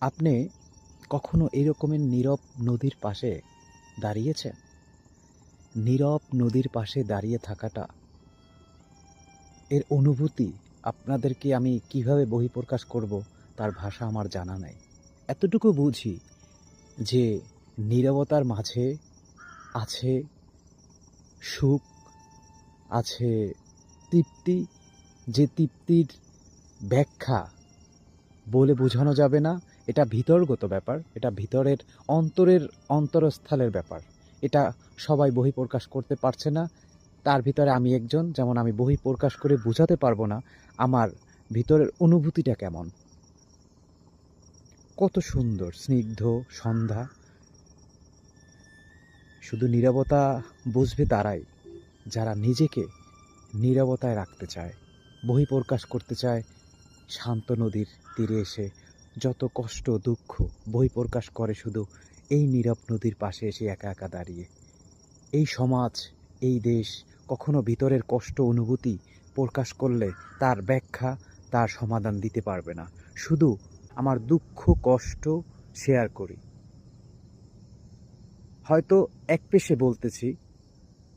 আপনি কখনো এরকমের নীরব নদীর পাশে দাঁড়িয়েছেন? নীরব নদীর পাশে দাঁড়িয়ে থাকাটা, এর অনুভূতি আপনাদেরকে আমি কিভাবে বহিঃপ্রকাশ করব তার ভাষা আমার জানা নাই। এতটুকু বুঝি যে নীরবতার মাঝে আছে সুখ, আছে তৃপ্তি, যে তৃপ্তির ব্যাখ্যা বলে বোঝানো যাবে না। এটা ভিতরগত ব্যাপার, এটা ভিতরের অন্তরের অন্তরস্থলের ব্যাপার। এটা সবাই বহিঃপ্রকাশ করতে পারছে না। তার ভিতরে আমি একজন। যেমন আমি বহিঃপ্রকাশ করে বোঝাতে পারবো না আমার ভিতরের অনুভূতিটা কেমন। কত সুন্দর স্নিগ্ধ সন্ধ্যা। শুধু নীরবতা বুঝবে তারাই যারা নিজেকে নীরবতায় রাখতে চায়, বহিঃপ্রকাশ করতে চায়। শান্ত নদীর তীরে এসে যত কষ্ট দুঃখ বহিঃপ্রকাশ করে শুধু এই নীরব নদীর পাশে এসে একা একা দাঁড়িয়ে। এই সমাজ, এই দেশ কখনো ভিতরের কষ্ট অনুভূতি প্রকাশ করলে তার ব্যাখ্যা, তার সমাধান দিতে পারবে না। শুধু আমার দুঃখ কষ্ট শেয়ার করি। হয়তো এক পেশে বলতেছি,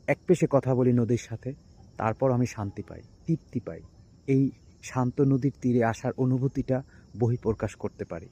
এক পেশে কথা বলি নদীর সাথে, তারপর আমি শান্তি পাই, তৃপ্তি পাই। এই শান্ত নদীর তীরে আসার অনুভূতিটা বহিঃপ্রকাশ করতে পারি।